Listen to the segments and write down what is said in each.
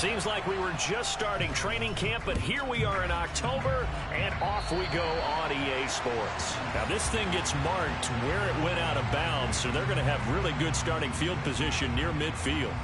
Seems like we were just starting training camp, but here we are in October, and off we go on EA Sports. Now, this thing gets marked where it went out of bounds, so they're going to have really good starting field position near midfield.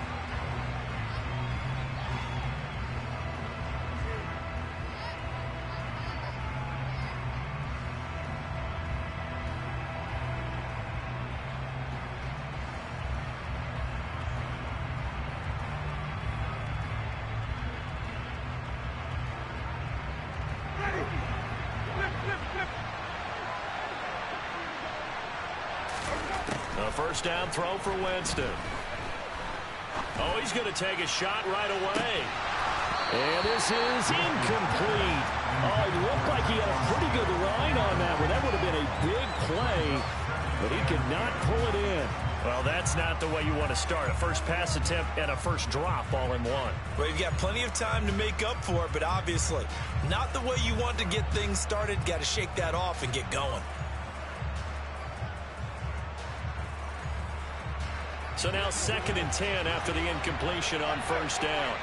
A first down throw for Winston. Oh, he's going to take a shot right away. And this is incomplete. Oh, it looked like he had a pretty good line on that one. That would have been a big play, but he could not pull it in. Well, that's not the way you want to start. A first pass attempt and a first drop all in one. Well, you've got plenty of time to make up for it, but obviously not the way you want to get things started. Got to shake that off and get going. So now 2nd and 10 after the incompletion on first down.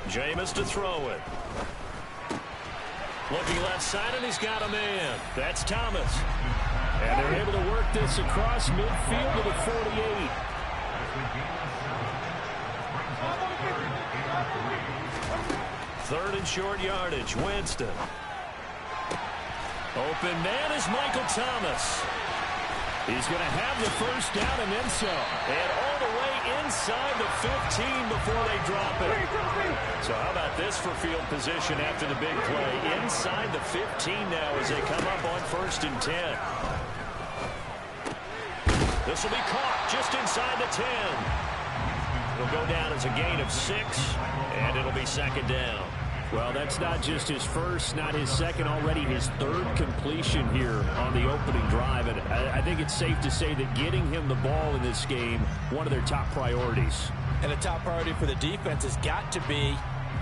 Jameis to throw it. Looking left side, and he's got a man. That's Thomas. And they're able to work this across midfield to the 48. Third and short yardage. Winston. Open man is Michael Thomas. He's going to have the first down and then some. And all the way inside the 15 before they drop it. So how about this for field position after the big play? Inside the 15 now as they come up on 1st and 10. This will be caught just inside the 10. It'll go down as a gain of 6, and it'll be 2nd down. Well, that's not just his first, not his second, already his 3rd completion here on the opening drive. And I think it's safe to say that getting him the ball in this game, one of their top priorities. And a top priority for the defense has got to be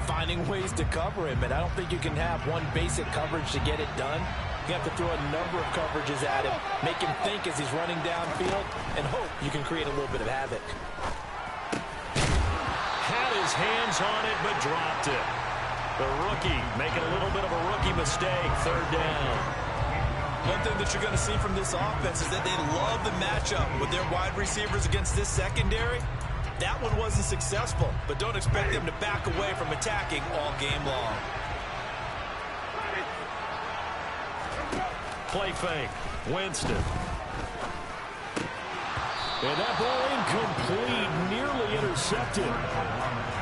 finding ways to cover him. And I don't think you can have one basic coverage to get it done. You have to throw a number of coverages at him, make him think as he's running downfield, and hope you can create a little bit of havoc. Had his hands on it, but dropped it. The rookie making a little bit of a rookie mistake. 3rd down. One thing that you're going to see from this offense is that they love the matchup with their wide receivers against this secondary. That one wasn't successful, but don't expect them to back away from attacking all game long. Play fake. Winston. And that ball incomplete, nearly intercepted.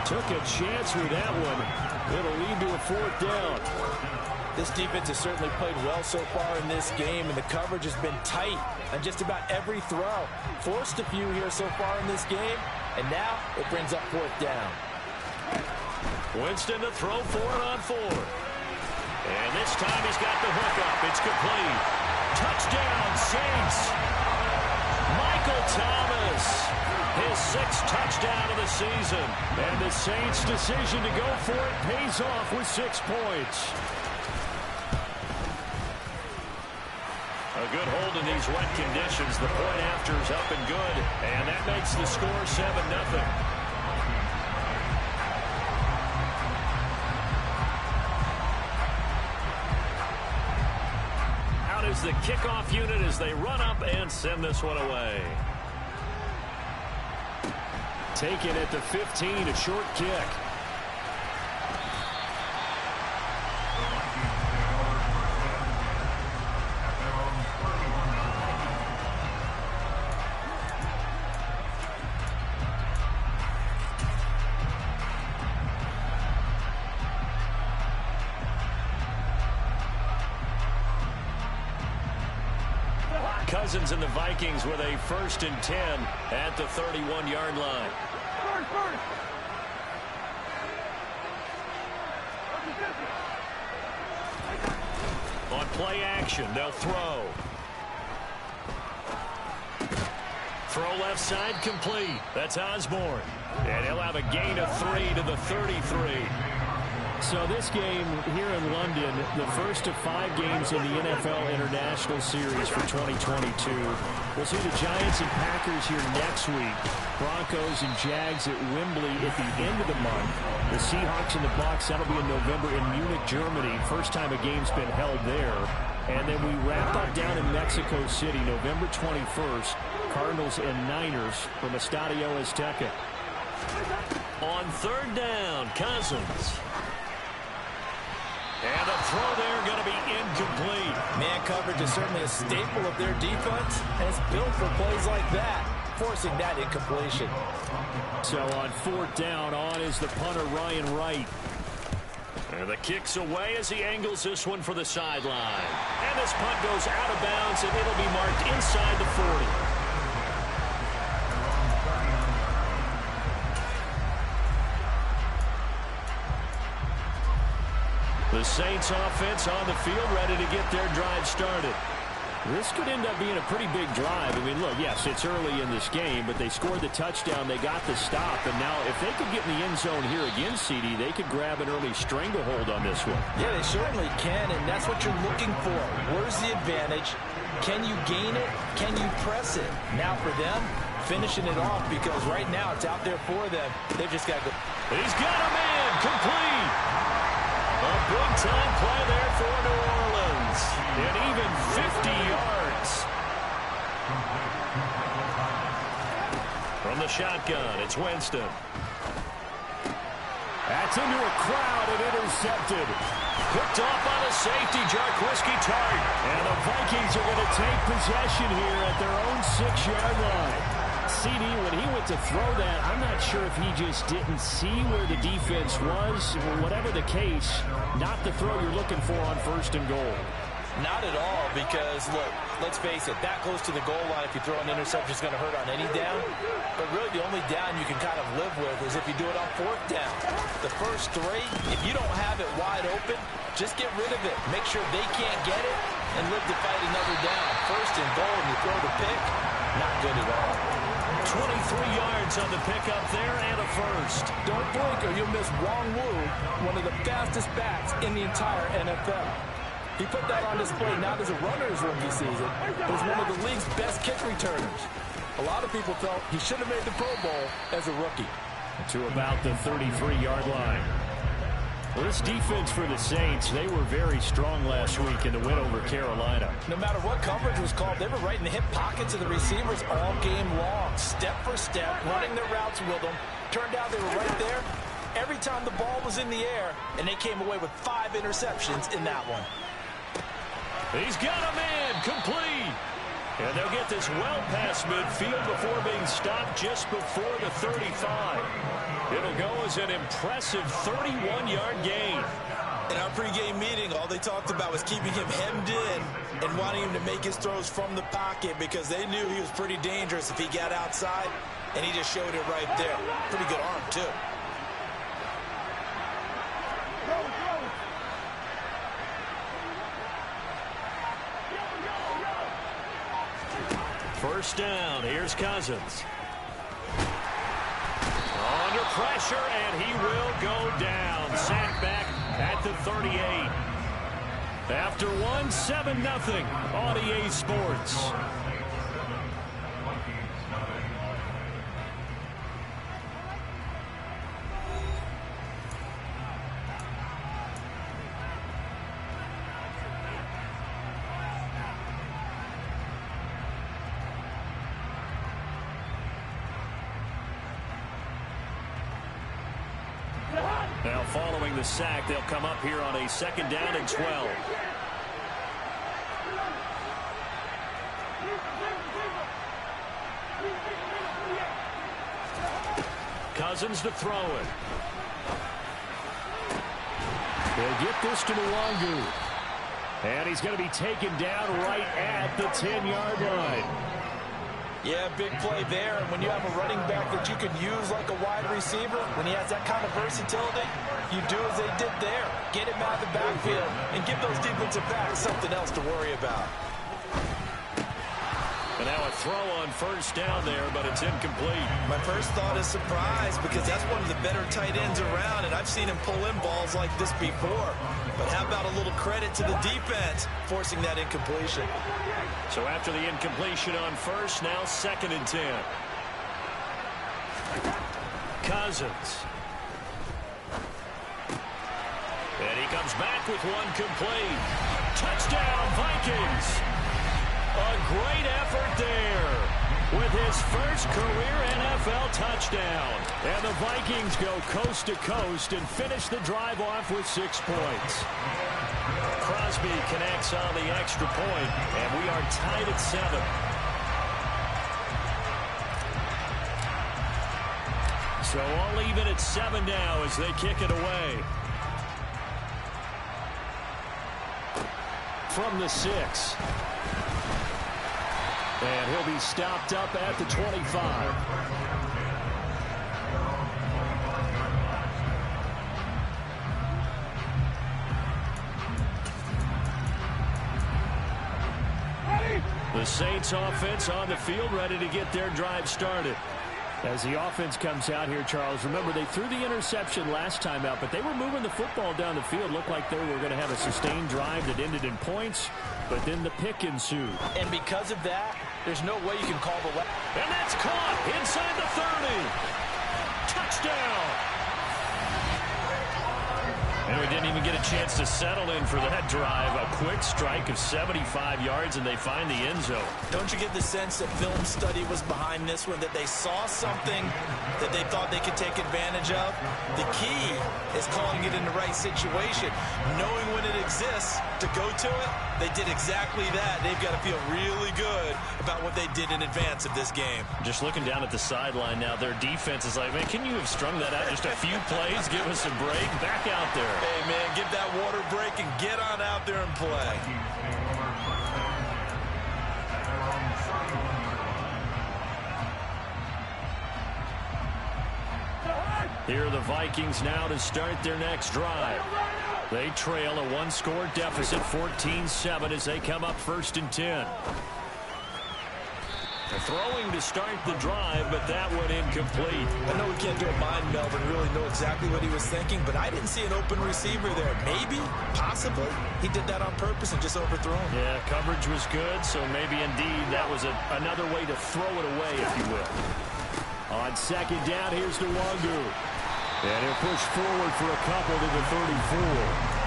Took a chance with that one. It'll lead to a 4th down. This defense has certainly played well so far in this game, and the coverage has been tight on just about every throw. Forced a few here so far in this game, and now it brings up 4th down. Winston to throw for it on 4. And this time he's got the hook up. It's complete. Touchdown, Saints. Michael Thomas. His 6th touchdown of the season. And the Saints' decision to go for it pays off with 6 points. A good hold in these wet conditions. The point after is up and good. And that makes the score 7-0. Out is the kickoff unit as they run up and send this one away. Taken at the 15, a short kick. Cousins and the Vikings with a 1st and 10 at the 31-yard line. On play action, they'll throw. Throw left side complete. That's Osborne. And he'll have a gain of 3 to the 33. So this game here in London, the first of 5 games in the NFL International Series for 2022. We'll see the Giants and Packers here next week. Broncos and Jags at Wembley at the end of the month. The Seahawks and the Bucs, that'll be in November in Munich, Germany. First time a game's been held there. And then we wrap up down in Mexico City, November 21st. Cardinals and Niners from Estadio Azteca. On third down, Cousins. And the throw there going to be incomplete. Man coverage is certainly a staple of their defense, and it's built for plays like that, forcing that incompletion. So on fourth down, on is the punter, Ryan Wright. And the kick's away as he angles this one for the sideline. And this punt goes out of bounds, and it'll be marked inside the 40. The Saints offense on the field, ready to get their drive started. This could end up being a pretty big drive. I mean, look, yes, it's early in this game, but they scored the touchdown. They got the stop. And now if they could get in the end zone here again, CD, they could grab an early stranglehold on this one. Yeah, they certainly can, and that's what you're looking for. Where's the advantage? Can you gain it? Can you press it? Now for them, finishing it off, because right now it's out there for them. They've just got to go. He's got a man complete. A big-time play there for New Orleans. And even 50 yards. From the shotgun, it's Winston. That's into a crowd and intercepted. Picked off by the safety, Jarquiski Tart. And the Vikings are going to take possession here at their own 6-yard line. CD, when he went to throw that, I'm not sure if he just didn't see where the defense was. Whatever the case, not the throw you're looking for on first and goal. Not at all, because, look, let's face it, that close to the goal line, if you throw an interception, is going to hurt on any down. But really, the only down you can kind of live with is if you do it on fourth down. The first 3, if you don't have it wide open, just get rid of it. Make sure they can't get it and live to fight another down. First and goal, and you throw the pick, not good at all. 23 yards on the pickup there and a first. Don't blink or you'll miss Wong Wu, one of the fastest backs in the entire NFL. He put that on display not as a runner his rookie season, but as one of the league's best kick returners. A lot of people felt he should have made the Pro Bowl as a rookie. To about the 33-yard line. Well, this defense for the Saints, they were very strong last week in the win over Carolina. No matter what coverage was called, they were right in the hip pockets of the receivers all game long, step for step, running their routes with them. Turned out they were right there every time the ball was in the air, and they came away with 5 interceptions in that one. He's got a man complete. And they'll get this well past midfield before being stopped just before the 35. It'll go as an impressive 31-yard gain. In our pregame meeting, all they talked about was keeping him hemmed in and wanting him to make his throws from the pocket because they knew he was pretty dangerous if he got outside, and he just showed it right there. Pretty good arm, too. First down, here's Cousins. Under pressure, and he will go down. Sacked back at the 38. After 1, 7-0 on EA Sports. Now following the sack, they'll come up here on a 2nd down and 12. Cousins to throw it. They'll get this to Nwangu. And he's going to be taken down right at the 10-yard line. Yeah, big play there. And when you have a running back that you can use like a wide receiver, when he has that kind of versatility, you do as they did there. Get him out of the backfield and give those defensive backs something else to worry about. And now a throw on first down there, but it's incomplete. My first thought is surprise because that's one of the better tight ends around, and I've seen him pull in balls like this before. But how about a little credit to the defense forcing that incompletion? So after the incompletion on first, now 2nd and 10. Cousins. And he comes back with one complete. Touchdown, Vikings. A great effort there with his first career NFL touchdown. And the Vikings go coast to coast and finish the drive off with 6 points. Crosby connects on the extra point, and we are tied at 7. So all even at 7 now as they kick it away. From the 6. And he'll be stopped up at the 25. The Saints offense on the field, ready to get their drive started. As the offense comes out here, Charles, remember they threw the interception last time out, but they were moving the football down the field. Looked like they were going to have a sustained drive that ended in points, but then the pick ensued. And because of that, there's no way you can call the left. And that's caught inside the 30. Touchdown. And we didn't even get a chance to settle in for that drive. A quick strike of 75 yards, and they find the end zone. Don't you get the sense that film study was behind this one, that they saw something that they thought they could take advantage of? The key is calling it in the right situation. Knowing when it exists to go to it, they did exactly that. They've got to feel really good about what they did in advance of this game. Just looking down at the sideline now, their defense is like, man, can you have strung that out just a few plays? Give us a break. Back out there. Hey, man, give that water break and get on out there and play. Here are the Vikings now to start their next drive. They trail a one-score deficit, 14-7, as they come up 1st and 10. Throwing to start the drive, but that one incomplete. I know we can't do a mind meld and really know exactly what he was thinking, but I didn't see an open receiver there. Maybe, possibly, he did that on purpose and just overthrew him. Yeah, coverage was good, so maybe indeed that was another way to throw it away, if you will. On 2nd down, here's Nwangu. And he'll push forward for a couple to the 34.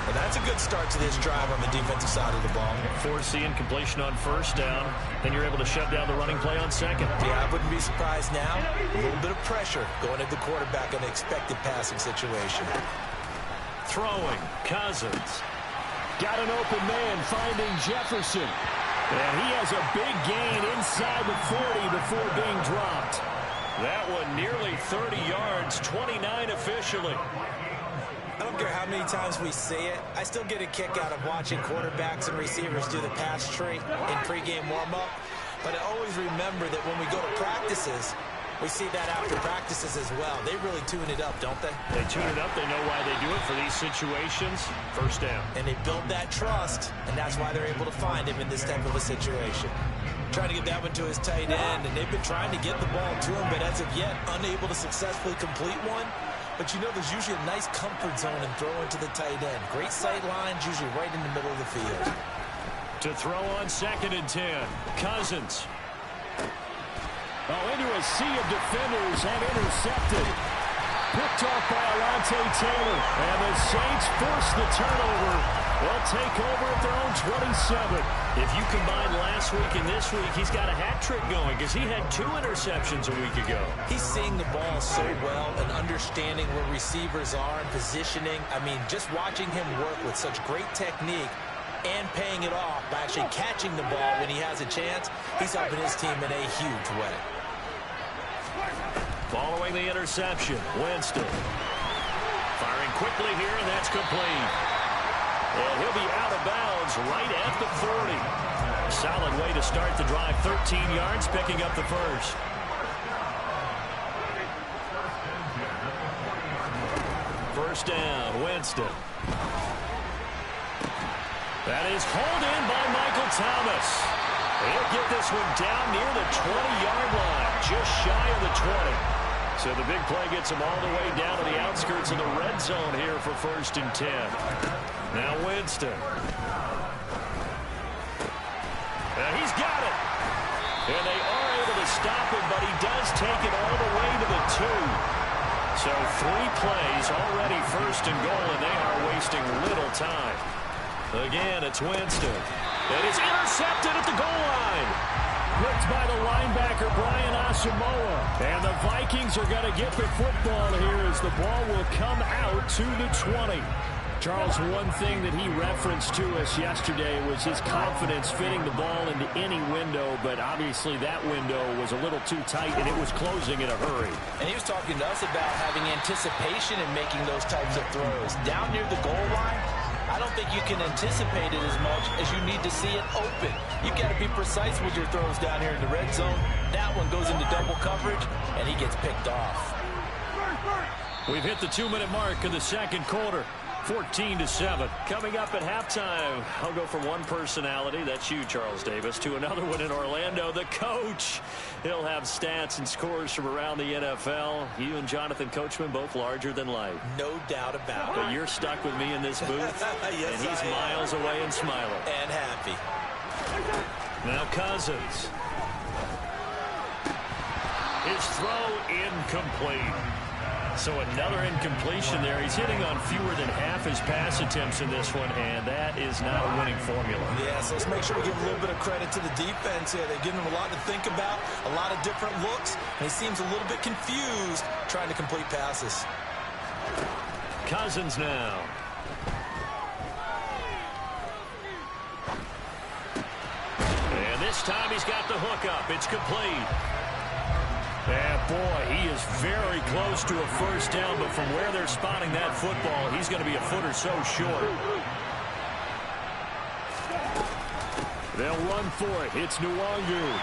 And that's a good start to this drive on the defensive side of the ball. Force the incompletion on 1st down. Then you're able to shut down the running play on 2nd. Yeah, I wouldn't be surprised now. A little bit of pressure going at the quarterback in the expected passing situation. Throwing, Cousins. Got an open man finding Jefferson. And he has a big gain inside the 40 before being dropped. That one nearly 30 yards, 29 officially. I don't care how many times we see it. I still get a kick out of watching quarterbacks and receivers do the pass tree in pregame warm-up. But I always remember that when we go to practices, we see that after practices as well. They really tune it up, don't they? They tune it up. They know why they do it for these situations. 1st down. And they build that trust, and that's why they're able to find him in this type of a situation. Trying to get that one to his tight end, and they've been trying to get the ball to him, but as of yet, unable to successfully complete one. But you know there's usually a nice comfort zone in throwing to the tight end. Great sight lines, usually right in the middle of the field. To throw on 2nd and 10. Cousins. Oh, into a sea of defenders and intercepted. Picked off by Alontae Taylor. And the Saints force the turnover. They'll take over at their own 27. If you combine last week and this week, he's got a hat trick going because he had 2 interceptions a week ago. He's seeing the ball so well and understanding where receivers are and positioning. I mean, just watching him work with such great technique and paying it off by actually catching the ball when he has a chance, he's helping his team in a huge way. Following the interception, Winston. Firing quickly here, and that's complete. And he'll be out of bounds right at the 40. Solid way to start the drive. 13 yards, picking up the first. First down, Winston. That is hauled in by Michael Thomas. He'll get this one down near the 20-yard line, just shy of the 20. So the big play gets him all the way down to the outskirts of the red zone here for 1st and 10. Now Winston. And he's got it. And they are able to stop him, but he does take it all the way to the 2. So 3 plays already 1st and goal, and they are wasting little time. Again, it's Winston. And it's intercepted at the goal line. Blitzed by the linebacker, Brian Asamoah. And the Vikings are going to get the football here as the ball will come out to the 20. Charles, one thing that he referenced to us yesterday was his confidence fitting the ball into any window, but obviously that window was a little too tight, and it was closing in a hurry. And he was talking to us about having anticipation in making those types of throws. Down near the goal line, I don't think you can anticipate it as much as you need to see it open. You've got to be precise with your throws down here in the red zone. That one goes into double coverage, and he gets picked off. We've hit the 2-minute mark of the second quarter. 14-7. Coming up at halftime, I'll go from one personality, that's you, Charles Davis, to another one in Orlando, the coach. He'll have stats and scores from around the NFL. You and Jonathan Coachman both larger than life. No doubt about it. But you're stuck with me in this booth, yes, and he's miles away and smiling. And happy. Now Cousins. His throw incomplete. So another incompletion there. He's hitting on fewer than half his pass attempts in this one, and that is not a winning formula. Yeah, so let's make sure we give a little bit of credit to the defense here. They're giving him a lot to think about, a lot of different looks, and he seems a little bit confused trying to complete passes. Cousins now. And this time he's got the hook up. It's complete. And boy, he is very close to a first down, but from where they're spotting that football, he's going to be a foot or so short. They'll run for it. It's Nwangu.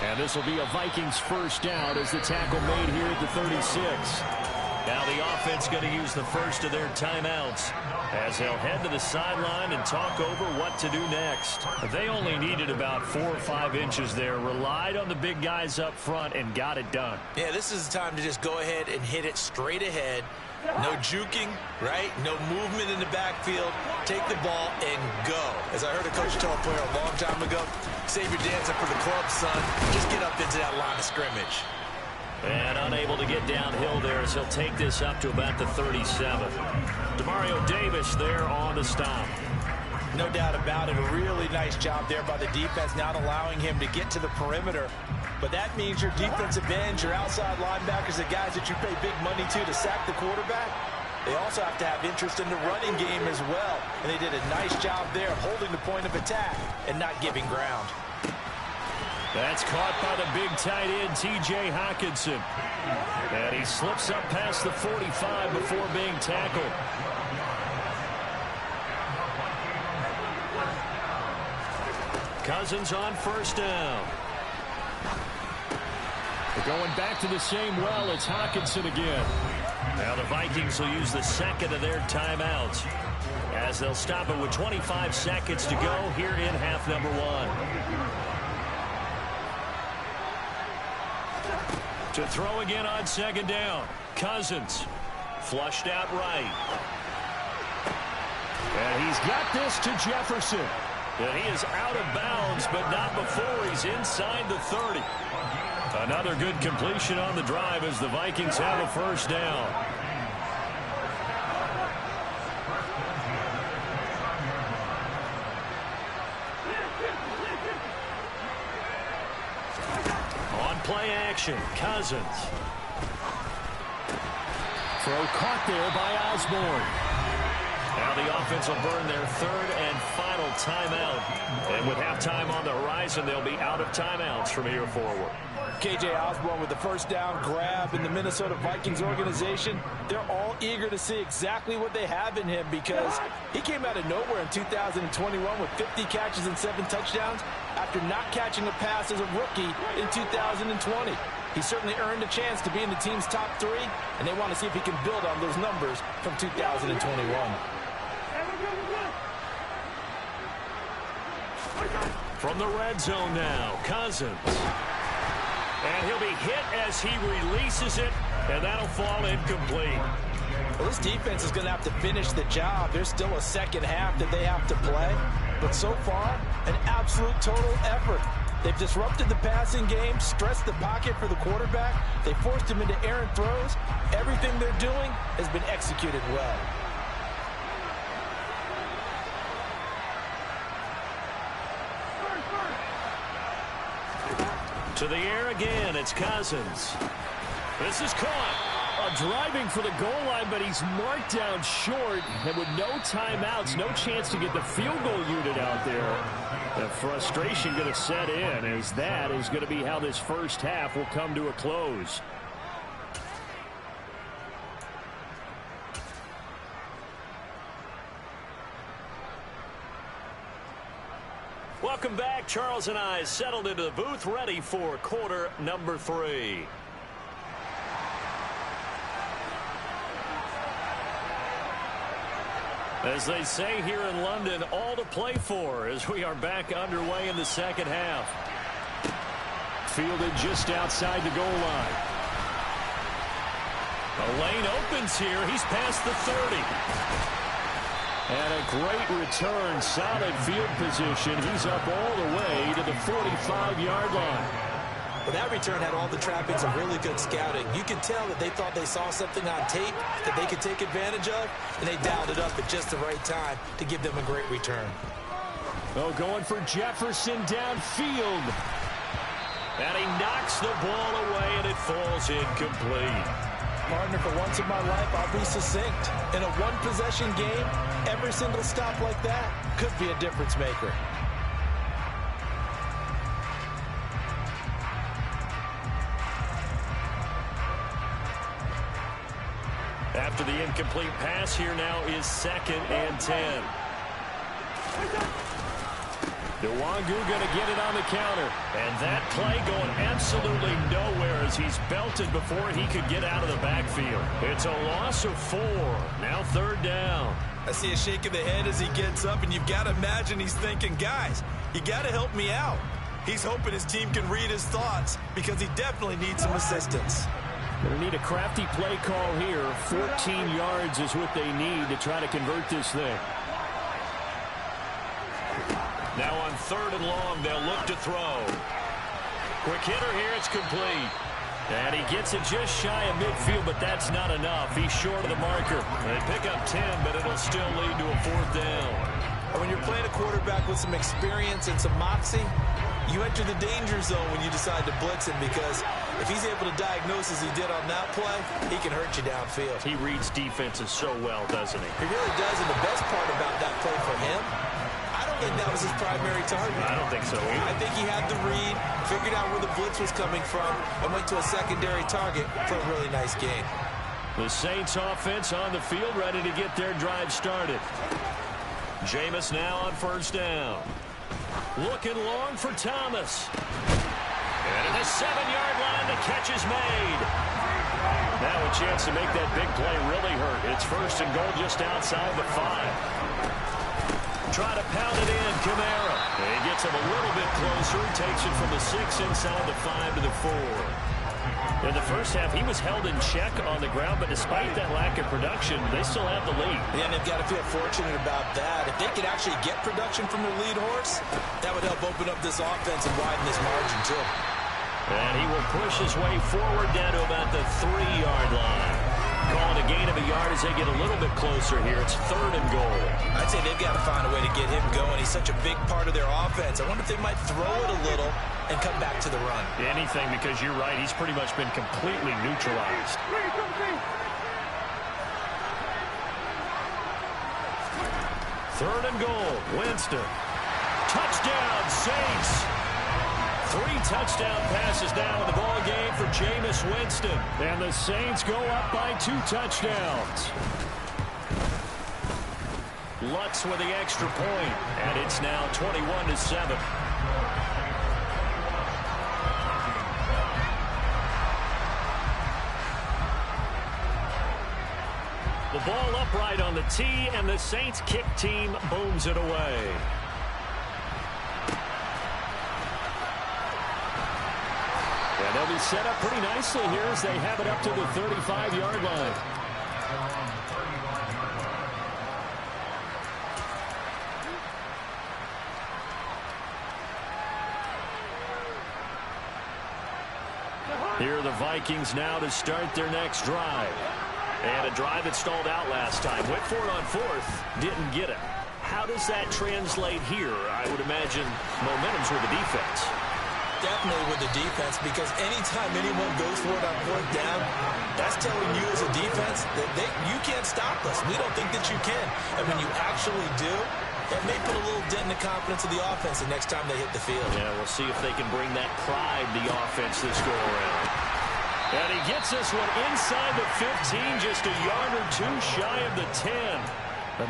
And this will be a Vikings first down as the tackle made here at the 36. Now the offense going to use the first of their timeouts as they'll head to the sideline and talk over what to do next. They only needed about 4 or 5 inches there, relied on the big guys up front, and got it done. Yeah, this is the time to just go ahead and hit it straight ahead. No juking, right? No movement in the backfield. Take the ball and go. As I heard a coach tell a player a long time ago, save your dancing for the club, son. Just get up into that line of scrimmage. And unable to get downhill there as he'll take this up to about the 37. Demario Davis there on the stop. No doubt about it. A really nice job there by the defense, not allowing him to get to the perimeter. But that means your defensive ends, your outside linebackers, the guys that you pay big money to sack the quarterback, they also have to have interest in the running game as well. And they did a nice job there of holding the point of attack and not giving ground. That's caught by the big tight end, T.J. Hawkinson. And he slips up past the 45 before being tackled. Cousins on first down. They're going back to the same well. It's Hawkinson again. Now the Vikings will use the second of their timeouts as they'll stop it with 25 seconds to go here in half number 1. To throw again on second down. Cousins flushed out right. And he's got this to Jefferson. And he is out of bounds, but not before he's inside the 30. Another good completion on the drive as the Vikings have a first down. Play action. Cousins. Throw caught there by Osborne. Now the offense will burn their third and final timeout. And with halftime on the horizon, they'll be out of timeouts from here forward. K.J. Osborne with the first down grab in the Minnesota Vikings organization. They're all eager to see exactly what they have in him because he came out of nowhere in 2021 with 50 catches and 7 touchdowns after not catching a pass as a rookie in 2020. He certainly earned a chance to be in the team's top 3, and they want to see if he can build on those numbers from 2021. From the red zone now, Cousins. And he'll be hit as he releases it, and that'll fall incomplete. Well, this defense is going to have to finish the job. There's still a second half that they have to play. But so far, an absolute total effort. They've disrupted the passing game, stressed the pocket for the quarterback. They forced him into errant throws. Everything they're doing has been executed well. To the air again, it's Cousins. This is caught. Driving for the goal line, but he's marked down short. And with no timeouts, no chance to get the field goal unit out there. The frustration going to set in, as that is going to be how this first half will come to a close. Welcome back. Charles and I settled into the booth, ready for quarter number 3. As they say here in London, all to play for as we are back underway in the second half. Fielded just outside the goal line. A lane opens here. He's past the 30. And a great return, solid field position. He's up all the way to the 45-yard line. Well, that return had all the trappings of really good scouting. You could tell that they thought they saw something on tape that they could take advantage of, and they dialed it up at just the right time to give them a great return. Oh, going for Jefferson downfield. And he knocks the ball away, and it falls incomplete. Partner, for once in my life, I'll be succinct. In a one-possession game, every single stop like that could be a difference maker. After the incomplete pass, here now is 2nd and 10. Nwangu going to get it on the counter. And that play going absolutely nowhere as he's belted before he could get out of the backfield. It's a loss of 4. Now 3rd down. I see a shake of the head as he gets up, and you've got to imagine he's thinking, guys, you got to help me out. He's hoping his team can read his thoughts because he definitely needs some assistance. Going to need a crafty play call here. 14 yards is what they need to try to convert this thing. Now on 3rd and long, they'll look to throw. Quick hitter here, it's complete. And he gets it just shy of midfield, but that's not enough. He's short of the marker. They pick up 10, but it'll still lead to a 4th down. And when you're playing a quarterback with some experience and some moxie, you enter the danger zone when you decide to blitz him, because if he's able to diagnose as he did on that play, he can hurt you downfield. He reads defenses so well, doesn't he? He really does, and the best part about that play for him, I don't think that was his primary target. I don't think so either. I think he had the read, figured out where the blitz was coming from, and went to a secondary target for a really nice game. The Saints offense on the field, ready to get their drive started. Jameis now on 1st down. Looking long for Thomas. And at the 7-yard line, the catch is made. Now a chance to make that big play really hurt. It's 1st and goal just outside the 5. Try to pound it in, Kamara. He gets him a little bit closer. Takes it from the 6 inside the 5 to the 4. In the first half, he was held in check on the ground, but despite that lack of production, they still have the lead. Yeah, and they've got to feel fortunate about that. If they could actually get production from their lead horse, that would help open up this offense and widen this margin, too. And he will push his way forward down to about the 3-yard line. Calling a gain of a yard as they get a little bit closer here. It's 3rd and goal. I'd say they've got to find a way to get him going. He's such a big part of their offense. I wonder if they might throw it a little and come back to the run. Anything, because you're right. He's pretty much been completely neutralized. 3rd and goal. Winston. Touchdown, Saints. 3 touchdown passes now in the ball game for Jameis Winston. And the Saints go up by 2 touchdowns. Lutz with the extra point, and it's now 21-7. The ball upright on the tee, and the Saints kick team booms it away. is set up pretty nicely here as they have it up to the 35-yard line. Here are the Vikings now to start their next drive. And a drive that stalled out last time. Went for it on fourth. Didn't get it. How does that translate here? I would imagine momentum's with the defense. Definitely with the defense, because anytime anyone goes for it on fourth down, that's telling you as a defense that you can't stop us. We don't think that you can. And when you actually do, that may put a little dent in the confidence of the offense the next time they hit the field. Yeah, we'll see if they can bring that pride to the offense this go-around. And he gets this one inside the 15, just a yard or two shy of the 10.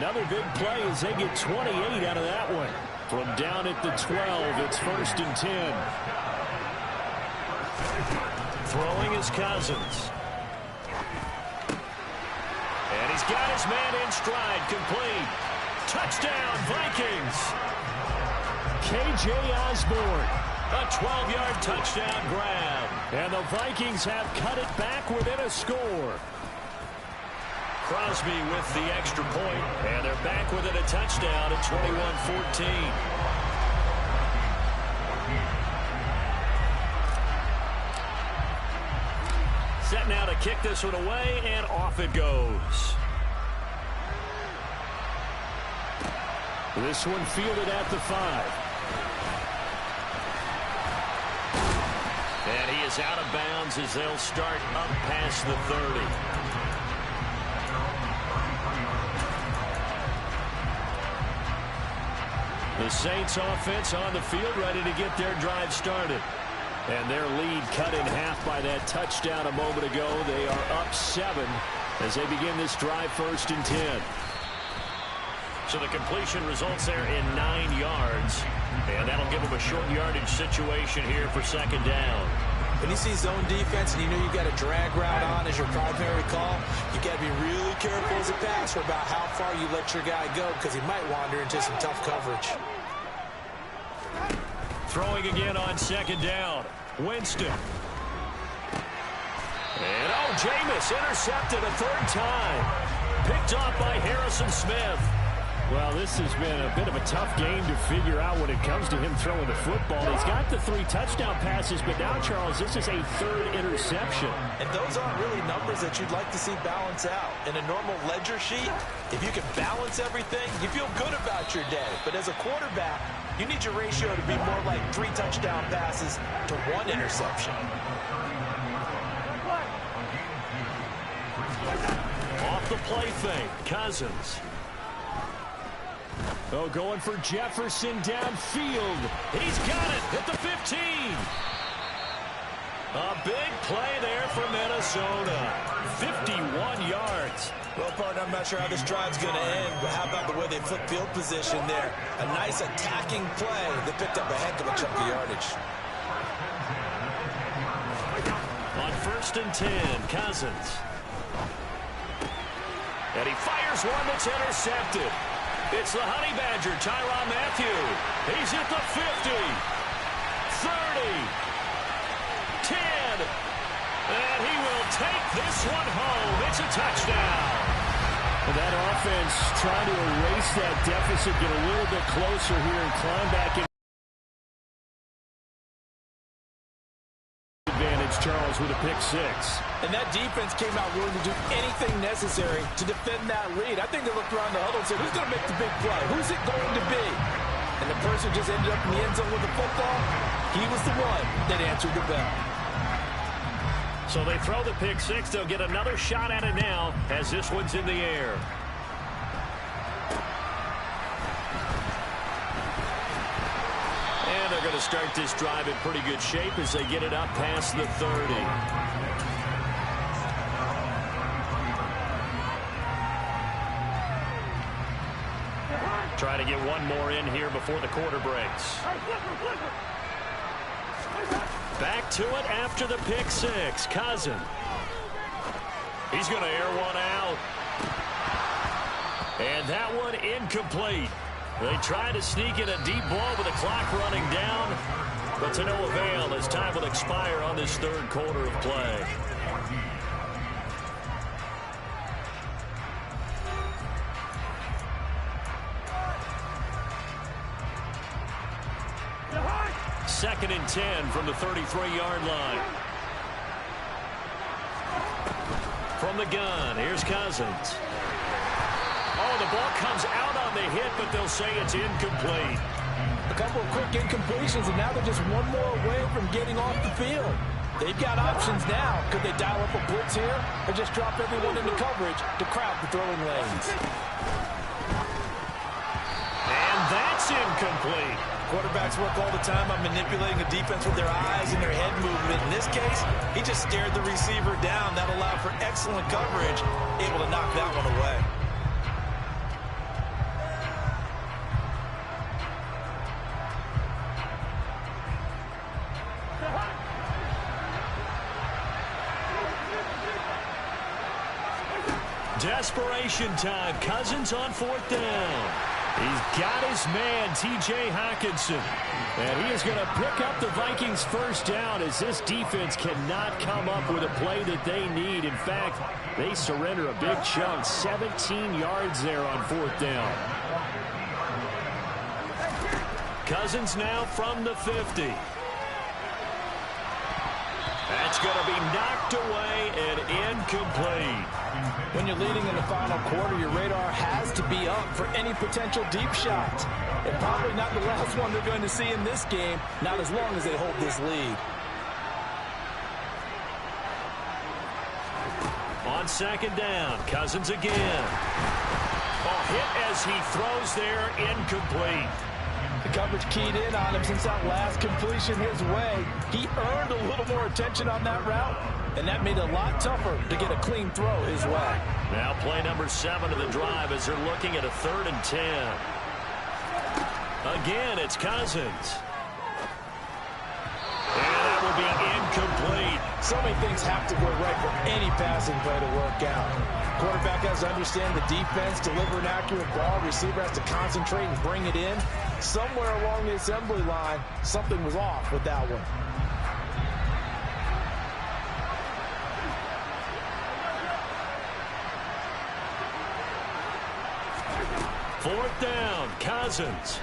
Another big play as they get 28 out of that one. From down at the 12, it's 1st and 10. Throwing is Cousins. And he's got his man in stride, complete. Touchdown, Vikings. K.J. Osborne, a 12-yard touchdown grab. And the Vikings have cut it back within a score. Crosby with the extra point, and they're back within a touchdown at 21-14. Set now to kick this one away, and off it goes. This one fielded at the 5. And he is out of bounds as they'll start up past the 30. The Saints offense on the field, ready to get their drive started. And their lead cut in half by that touchdown a moment ago. They are up 7 as they begin this drive, 1st and 10. So the completion results there in 9 yards. And that'll give them a short yardage situation here for 2nd down. When you see zone defense and you know you've got a drag route on as your primary call, you've got to be really careful as a passer about how far you let your guy go, because he might wander into some tough coverage. Throwing again on 2nd down. Winston. And Jameis intercepted a 3rd time. Picked off by Harrison Smith. Well, this has been a bit of a tough game to figure out when it comes to him throwing the football. He's got the 3 touchdown passes, but now, Charles, this is a 3rd interception. And those aren't really numbers that you'd like to see balance out. In a normal ledger sheet, if you can balance everything, you feel good about your day. But as a quarterback, you need your ratio to be more like 3 touchdown passes to 1 interception. Off the play fake, Cousins. Oh, going for Jefferson downfield. He's got it at the 15. A big play there for Minnesota. 51 yards. Well, partner, I'm not sure how this drive's going to end, but how about the way they flip field position there? A nice attacking play that picked up a heck of a chunk of yardage. On 1st and 10, Cousins. And he fires one that's intercepted. It's the Honey Badger, Tyrann Mathieu. He's at the 50, 30, 10, and he will take this one home. It's a touchdown. Well, that offense trying to erase that deficit, get a little bit closer here and climb back in. Advantage, Charles, with a pick 6. And that defense came out willing to do anything necessary to defend that lead. I think they looked around the huddle and said, who's going to make the big play? Who's it going to be? And the person just ended up in the end zone with the football. He was the one that answered the bell. So they throw the pick 6. They'll get another shot at it now as this one's in the air. And they're going to start this drive in pretty good shape as they get it up past the 30. Try to get one more in here before the quarter breaks. Back to it after the pick 6. Cousins. He's going to air one out. And that one incomplete. They try to sneak in a deep ball with the clock running down. But to no avail as time will expire on this third quarter of play. Second and 10 from the 33-yard line. From the gun, here's Cousins. Oh, the ball comes out on the hit, but they'll say it's incomplete. A couple of quick incompletions, and now they're just one more away from getting off the field. They've got options now. Could they dial up a blitz here or just drop everyone into coverage to crowd the throwing lanes? And that's incomplete. Quarterbacks work all the time on manipulating a defense with their eyes and their head movement. In this case, he just stared the receiver down. That allowed for excellent coverage, able to knock that one away. Desperation time. Cousins on fourth down. He's got his man, T.J. Hockenson. And he is going to pick up the Vikings' first down as this defense cannot come up with a play that they need. In fact, they surrender a big chunk, 17 yards there on fourth down. Cousins now from the 50. That's going to be knocked away and incomplete. When you're leading in the final quarter, your radar has to be up for any potential deep shots. And probably not the last one they're going to see in this game, not as long as they hold this lead. On second down, Cousins again. Oh, hit as he throws there, incomplete. The coverage keyed in on him since that last completion his way. He earned a little more attention on that route, and that made it a lot tougher to get a clean throw his way. Now play number 7 of the drive as they're looking at a 3rd and 10. Again, it's Cousins. And that will be incomplete. So many things have to go right for any passing play to work out. Quarterback has to understand the defense, deliver an accurate ball. Receiver has to concentrate and bring it in. Somewhere along the assembly line, something was off with that one. Fourth down, Cousins.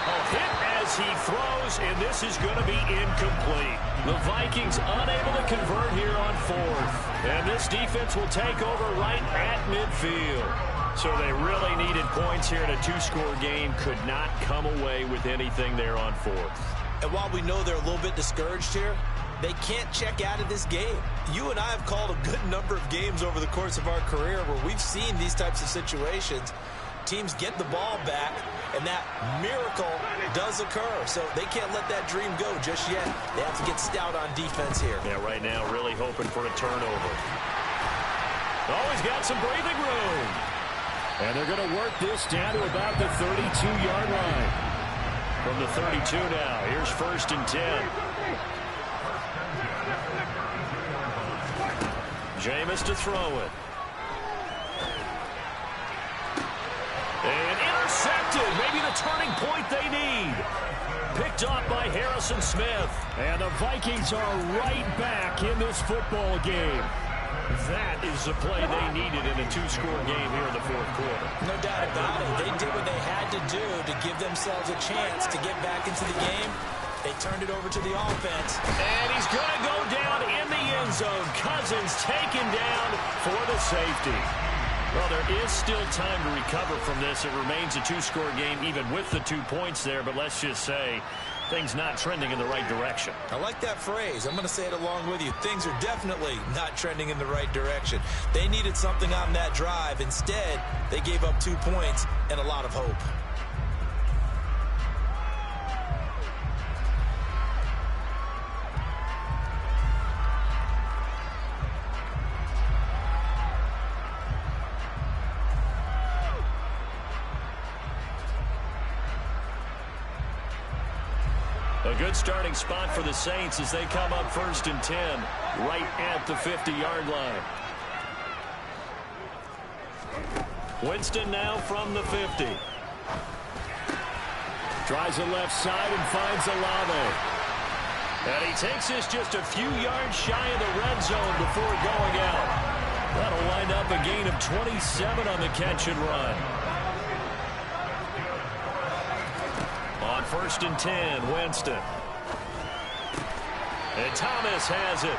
Oh, hit as he throws, and this is going to be incomplete. The Vikings unable to convert here on 4th. And this defense will take over right at midfield. So they really needed points here in a 2-score game. Could not come away with anything there on 4th. And while we know they're a little bit discouraged here, they can't check out of this game. You and I have called a good number of games over the course of our career where we've seen these types of situations. Teams get the ball back, and that miracle does occur. So they can't let that dream go just yet. They have to get stout on defense here. Yeah, right now really hoping for a turnover. Oh, he's got some breathing room. And they're going to work this down to about the 32-yard line. From the 32 now, here's 1st and 10. Jameis to throw it. And intercepted. Maybe the turning point they need. Picked off by Harrison Smith. And the Vikings are right back in this football game. That is the play they needed in a 2-score game here in the 4th quarter. No doubt about it. They did what they had to do to give themselves a chance to get back into the game. They turned it over to the offense. And he's going to go down in the end zone. Cousins taken down for the safety. Well, there is still time to recover from this. It remains a 2-score game even with the 2 points there. But let's just say things not trending in the right direction. I like that phrase. I'm going to say it along with you. Things are definitely not trending in the right direction. They needed something on that drive. Instead, they gave up 2 points and a lot of hope. A good starting spot for the Saints as they come up 1st and 10 right at the 50-yard line. Winston now from the 50. Tries the left side and finds Olave. And he takes this just a few yards shy of the red zone before going out. That'll wind up a gain of 27 on the catch and run. On 1st and 10, Winston. And Thomas has it.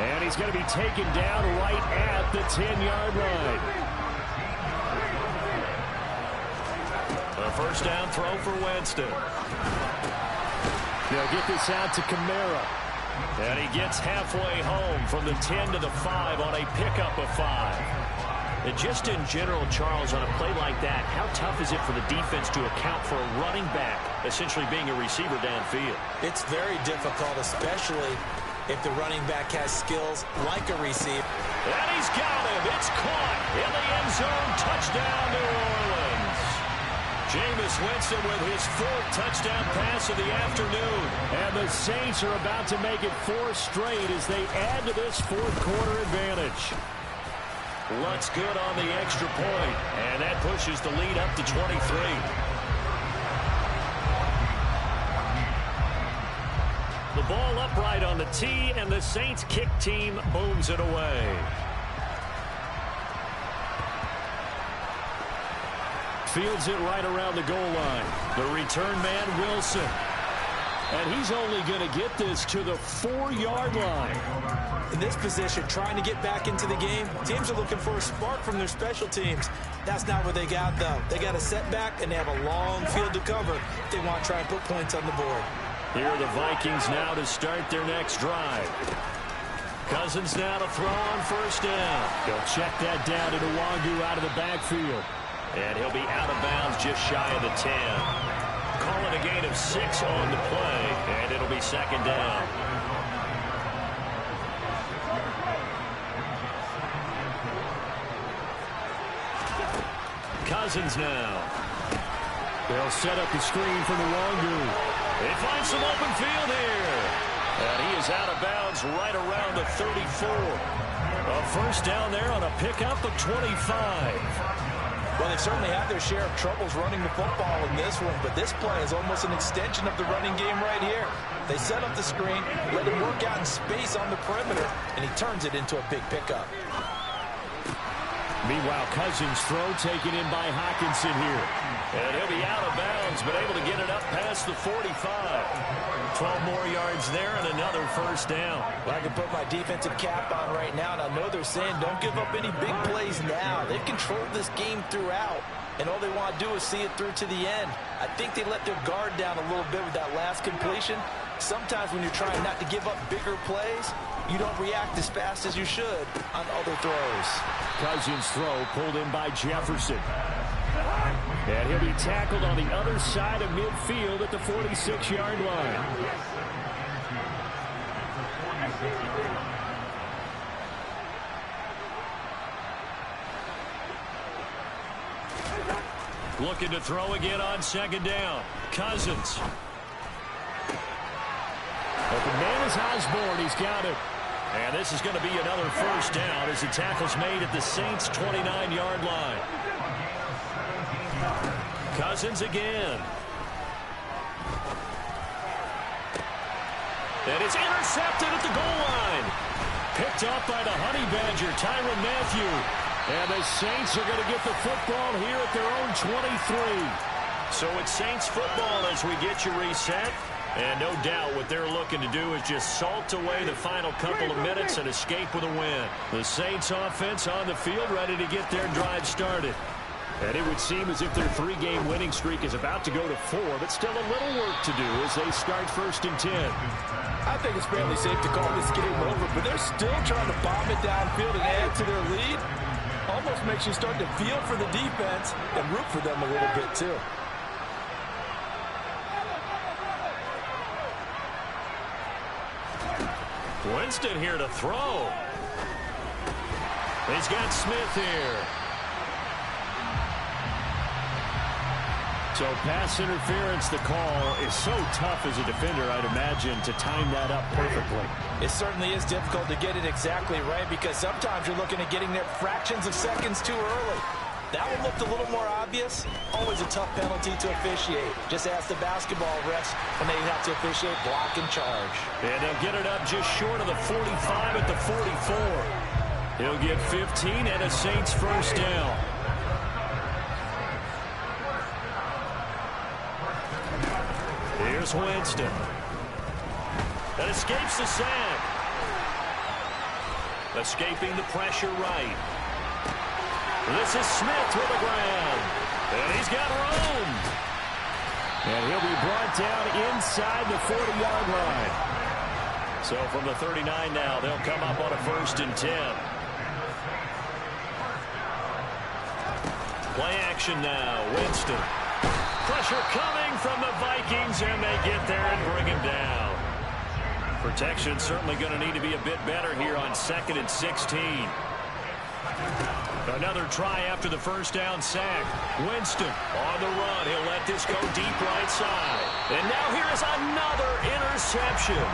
And he's going to be taken down right at the 10-yard line. A 1st down throw for Winston. They'll get this out to Kamara. And he gets halfway home from the 10 to the 5 on a pickup of 5. And just in general, Charles, on a play like that, how tough is it for the defense to account for a running back essentially being a receiver downfield? It's very difficult, especially if the running back has skills like a receiver. And he's got him. It's caught in the end zone. Touchdown, New Orleans. Jameis Winston with his 4th touchdown pass of the afternoon. And the Saints are about to make it 4 straight as they add to this 4th quarter advantage. Lutz good on the extra point, and that pushes the lead up to 23. The ball upright on the tee, and the Saints kick team booms it away. Fields it right around the goal line. The return man, Wilson. And he's only going to get this to the 4-yard line. In this position, trying to get back into the game, teams are looking for a spark from their special teams. That's not what they got, though. They got a setback, and they have a long field to cover if they want to try and put points on the board. Here are the Vikings now to start their next drive. Cousins now to throw on 1st down. He'll check that down to Nwangu out of the backfield. And he'll be out of bounds just shy of the 10. Calling a gain of 6 on the play, and it'll be 2nd down. Cousins now. They'll set up the screen for Nwangu. They find some open field here. And he is out of bounds right around the 34. A 1st down there on a pickup of 25. Well, they've certainly had their share of troubles running the football in this one, but this play is almost an extension of the running game right here. They set up the screen, let him work out in space on the perimeter, and he turns it into a big pickup. Meanwhile, Cousins' throw taken in by Hockenson here. And he'll be out of bounds, but able to get it up past the 45. 12 more yards there and another 1st down. Well, I can put my defensive cap on right now, and I know they're saying don't give up any big plays now. They've controlled this game throughout, and all they want to do is see it through to the end. I think they let their guard down a little bit with that last completion. Sometimes when you're trying not to give up bigger plays, you don't react as fast as you should on other throws. Cousins' throw pulled in by Jefferson. And he'll be tackled on the other side of midfield at the 46-yard line. Looking to throw again on 2nd down. Cousins. Open man is Osborne. He's got it. And this is going to be another 1st down as the tackle's made at the Saints' 29-yard line. Cousins again. And it's intercepted at the goal line. Picked up by the Honey Badger, Tyrann Mathieu. And the Saints are going to get the football here at their own 23. So it's Saints football as we get you reset. And no doubt what they're looking to do is just salt away the final couple of minutes and escape with a win. The Saints offense on the field ready to get their drive started. And it would seem as if their 3-game winning streak is about to go to 4, but still a little work to do as they start 1st and 10. I think it's fairly safe to call this game over, but they're still trying to bomb it downfield and add to their lead. Almost makes you start to feel for the defense and root for them a little bit too. Winston here to throw. He's got Smith here. So pass interference, the call is so tough as a defender, I'd imagine, to time that up perfectly. It certainly is difficult to get it exactly right because sometimes you're looking at getting there fractions of seconds too early. That one looked a little more obvious. Always a tough penalty to officiate. Just ask the basketball refs when they have to officiate block and charge. And they'll get it up just short of the 45 at the 44. He'll get 15 and a Saints first down. Here's Winston. That escapes the sack. Escaping the pressure right. This is Smith with the ground. And he's got room. And he'll be brought down inside the 40-yard line. So from the 39 now, they'll come up on a 1st and 10. Play action now. Winston. Pressure coming from the Vikings, and they get there and bring him down. Protection certainly going to need to be a bit better here on 2nd and 16. Another try after the first down sack. Winston on the run. He'll let this go deep right side. And now here is another interception.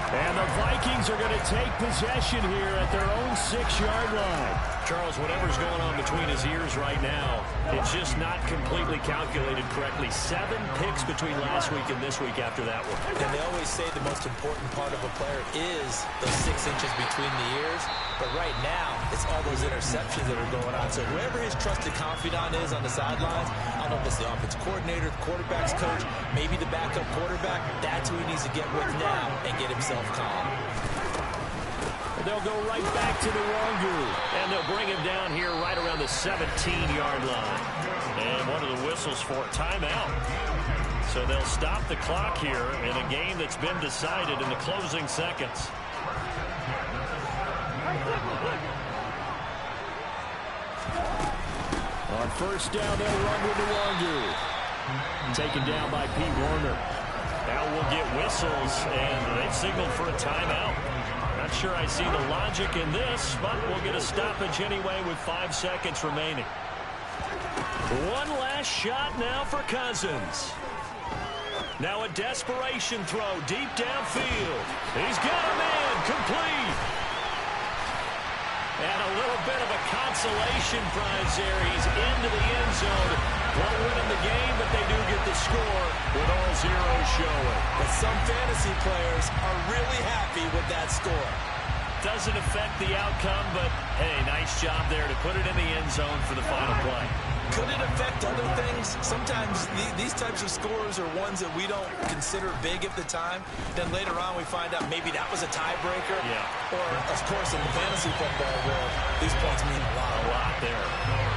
And the Vikings are going to take possession here at their own 6-yard line. Charles, whatever's going on between his ears right now, it's just not completely calculated correctly. 7 picks between last week and this week after that one. And they always say the most important part of a player is those 6 inches between the ears. But right now, it's all those interceptions that are going on. So whoever his trusted confidant is on the sidelines, I don't know if it's the offensive coordinator, the quarterback's coach, maybe the backup quarterback, that's who he needs to get with now and get himself calm. They'll go right back to the Wangu, and they'll bring him down here right around the 17-yard line. And one of the whistles for a timeout. So they'll stop the clock here in a game that's been decided in the closing seconds. On first down, they'll run with the Wangu. Taken down by Pete Werner. Now we'll get whistles, and they've signaled for a timeout. Not sure I see the logic in this, but we'll get a stoppage anyway with 5 seconds remaining. One last shot now for Cousins. Now a desperation throw deep downfield. He's got a man complete. And a little bit of a consolation prize there. He's into the end zone. Won't win in the game, but they do get the score with all zeros showing. But some fantasy players are really happy with that score. Doesn't affect the outcome, but, hey, nice job there to put it in the end zone for the final play. Could it affect other things? Sometimes these types of scores are ones that we don't consider big at the time. Then later on we find out maybe that was a tiebreaker. Yeah. Or, of course, in the fantasy football world, these points mean a lot. A lot there.